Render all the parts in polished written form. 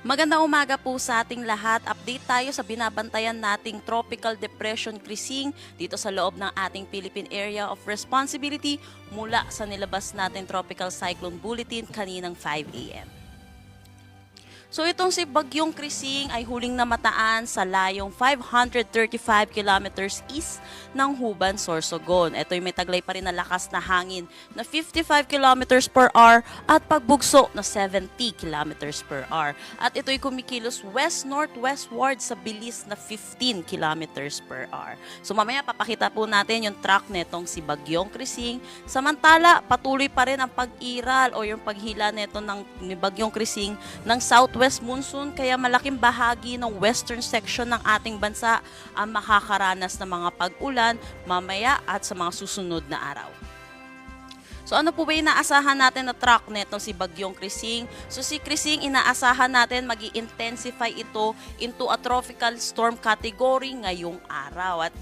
Magandang umaga po sa ating lahat. Update tayo sa binabantayan nating Tropical Depression Krising dito sa loob ng ating Philippine Area of Responsibility mula sa nilabas natin Tropical Cyclone Bulletin kaninang 5 a.m. So itong si Bagyong Krising ay huling namataan sa layong 535 kilometers east ng Huban, Sorsogon. Ito ay may taglay pa rin na lakas na hangin na 55 kilometers per hour at pagbugso na 70 kilometers per hour. At ito ay kumikilos west-northwestward sa bilis na 15 kilometers per hour. So mamaya papakita po natin yung track netong si Bagyong Krising. Samantala, patuloy pa rin ang pag-iral o yung paghila neto ni Bagyong Krising ng southwest monsoon, kaya malaking bahagi ng western section ng ating bansa ang makakaranas ng mga pag-ulan mamaya at sa mga susunod na araw. So ano po ba inaasahan natin na track neto si Bagyong Krising? So si Krising inaasahan natin magi-intensify ito into a tropical storm category ngayong araw. At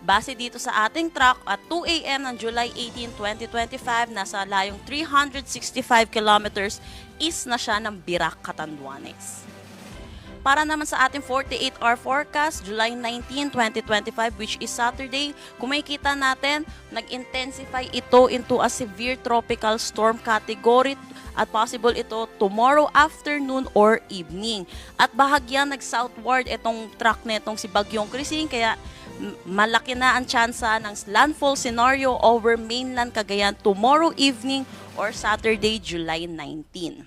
base dito sa ating track at 2 a.m. ng July 18, 2025, nasa layong 365 kilometers east na siya ng Birac, Catanduanes. Para naman sa ating 48-hour forecast, July 19, 2025, which is Saturday, kung makikita natin, nag-intensify ito into a severe tropical storm category at possible ito tomorrow afternoon or evening. At bahagyang nag-southward itong track netong si Bagyong Krising, kaya malaki na ang tsansa ng landfall scenario over mainland Cagayan tomorrow evening or Saturday, July 19.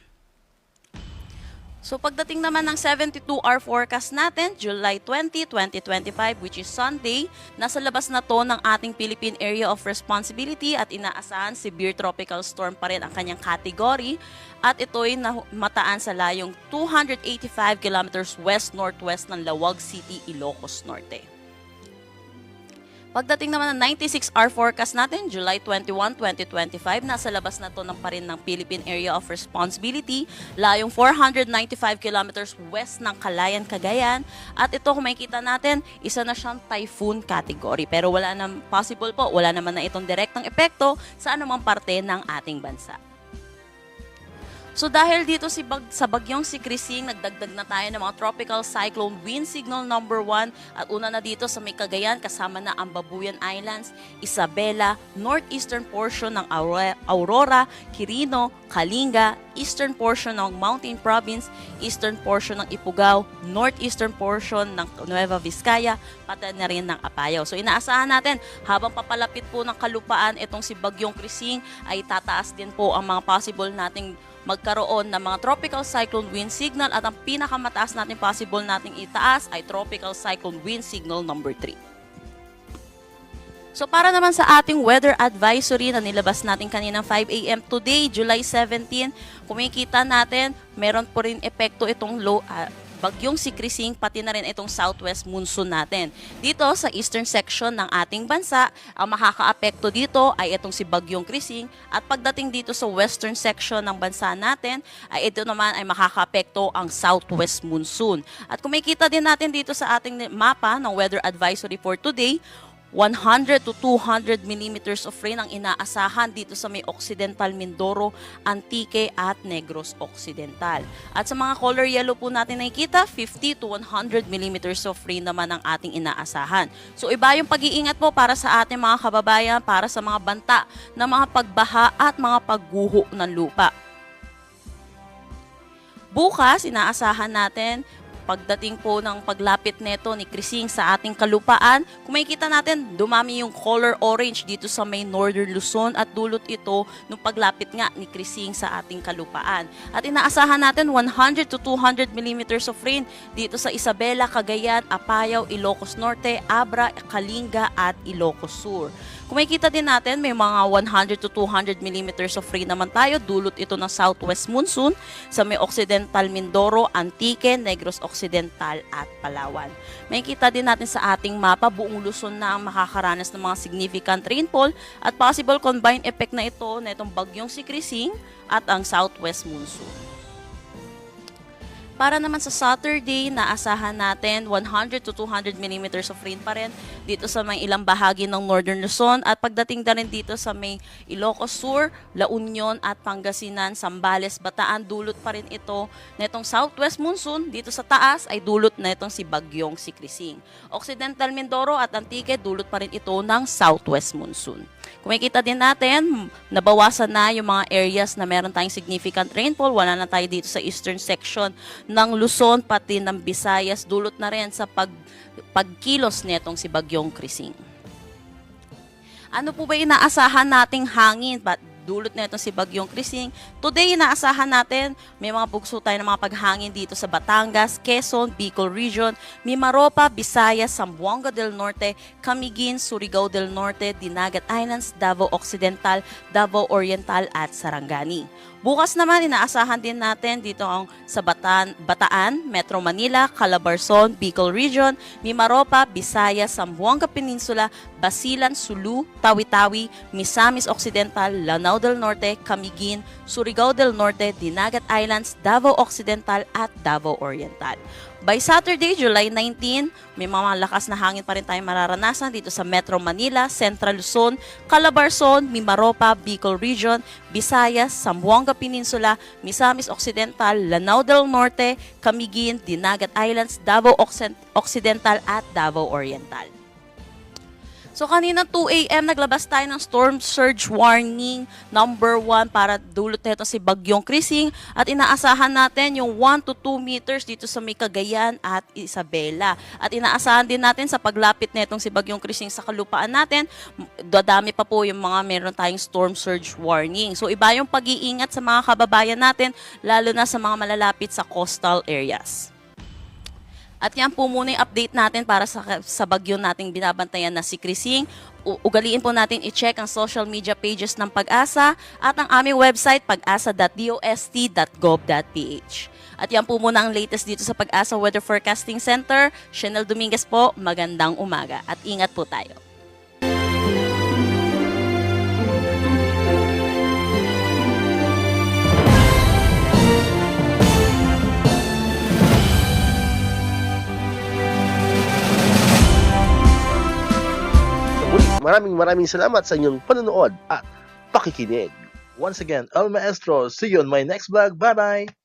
So pagdating naman ng 72-hour forecast natin, July 20, 2025, which is Sunday, nasa labas na to ng ating Philippine Area of Responsibility at inaasahan severe tropical storm pa rin ang kanyang category at ito'y mataan sa layong 285 kilometers west-northwest ng Lawag City, Ilocos Norte. Pagdating naman ng 96-hour forecast natin, July 21, 2025, nasa labas na to ng pa rin ng Philippine Area of Responsibility, layong 495 kilometers west ng Calayan, Cagayan. At ito, kung makikita natin, isa na siyang typhoon category. Pero wala naman na itong direktang epekto sa anumang parte ng ating bansa. So dahil dito sa bagyong si Krising, nagdagdag na tayo ng mga tropical cyclone wind signal number 1 at una na dito sa may Cagayan kasama na ang Babuyan Islands, Isabela, northeastern portion ng Aurora, Quirino, Kalinga, eastern portion ng Mountain Province, eastern portion ng Ifugao, northeastern portion ng Nueva Vizcaya, pati na rin ng Apayao. So inaasahan natin habang papalapit po ng kalupaan itong si Bagyong Krising ay tataas din po ang mga possible nating magkaroon ng mga tropical cyclone wind signal at ang pinakamataas natin possible nating itaas ay tropical cyclone wind signal number 3. So para naman sa ating weather advisory na nilabas natin kaninang 5 a.m. today, July 17, kung makikita natin, meron po rin epekto itong bagyong si Krising, pati na rin itong southwest monsoon natin. Dito sa eastern section ng ating bansa, ang makakaapekto dito ay itong si Bagyong Krising at pagdating dito sa western section ng bansa natin, ay ito naman ay makakaapekto ang southwest monsoon. At kung makikita din natin dito sa ating mapa ng weather advisory for today, 100 to 200 millimeters of rain ang inaasahan dito sa may Occidental Mindoro, Antique at Negros Occidental. At sa mga color yellow po natin nakikita, 50 to 100 millimeters of rain naman ang ating inaasahan. So iba yung pag-iingat po para sa ating mga kababayan, para sa mga banta na mga pagbaha at mga pagguho ng lupa. Bukas, inaasahan natin, pagdating po ng paglapit neto ni Krising sa ating kalupaan, kung makikita natin, dumami yung color orange dito sa may northern Luzon at dulot ito nung paglapit nga ni Krising sa ating kalupaan. At inaasahan natin 100 to 200 millimeters of rain dito sa Isabela, Cagayan, Apayao, Ilocos Norte, Abra, Kalinga at Ilocos Sur. Kung makikita din natin, may mga 100 to 200 millimeters of rain naman tayo. Dulot ito ng southwest monsoon sa may Occidental Mindoro, Antique, Negros Occidental at Palawan. Makikita din natin sa ating mapa, buong Luzon na ang makakaranas ng mga significant rainfall at possible combined effect na ito na itong bagyong si Krising at ang southwest monsoon. Para naman sa Saturday, naasahan natin 100 to 200 millimeters of rain pa rin dito sa may ilang bahagi ng Northern Luzon at pagdating na rin dito sa may Ilocos Sur, La Union at Pangasinan, Zambales, Bataan, dulot pa rin ito na itong southwest monsoon. Dito sa taas ay dulot na itong si Bagyong si Krising. Occidental Mindoro at Antique, dulot pa rin ito ng southwest monsoon. Kung makikita din natin, nabawasan na yung mga areas na meron tayong significant rainfall. Wala na tayo dito sa eastern section ng Luzon, pati ng Visayas. Dulot na rin sa pagkilos netong si Bagyong Krising. Ano po ba inaasahan nating hangin? Dulot na itong si Bagyong Krising. Today, inaasahan natin, may mga bugso tayo ng mga paghangin dito sa Batangas, Quezon, Bicol Region, Mimaropa, Visayas, Zamboanga del Norte, Camiguin, Surigao del Norte, Dinagat Islands, Davao Occidental, Davao Oriental at Sarangani. Bukas naman, inaasahan din natin dito sa Bataan, Metro Manila, Calabarzon, Bicol Region, Mimaropa, Visayas, Zamboanga Peninsula, Basilan, Sulu, Tawi-Tawi, Misamis Occidental, Lanao del Norte, Camiguin, Surigao del Norte, Dinagat Islands, Davao Occidental at Davao Oriental. By Saturday, July 19, may mga lakas na hangin pa rin tayong mararanasan dito sa Metro Manila, Central Luzon, Calabarzon, Mimaropa, Bicol Region, Visayas, Zamboanga Peninsula, Misamis Occidental, Lanao del Norte, Camiguin, Dinagat Islands, Davao Occidental at Davao Oriental. So kanina 2 a.m. naglabas tayo ng storm surge warning number 1 para dulot nito si Bagyong Krising at inaasahan natin yung 1 to 2 meters dito sa may Cagayan at Isabela. At inaasahan din natin sa paglapit nitong si Bagyong Krising sa kalupaan natin, dadami pa po yung mga meron tayong storm surge warning. So iba yung pag-iingat sa mga kababayan natin lalo na sa mga malalapit sa coastal areas. At yan po muna yung update natin para sa bagyo nating binabantayan na si Krising. Ugaliin po natin i-check ang social media pages ng Pag-asa at ang aming website pag-asa.dost.gov.ph. At yan po muna ang latest dito sa Pag-asa Weather Forecasting Center. Chanel Dominguez po, magandang umaga at ingat po tayo. Maraming salamat sa inyong panonood at pakikinig. Once again, El Maestro. See you on my next vlog. Bye-bye!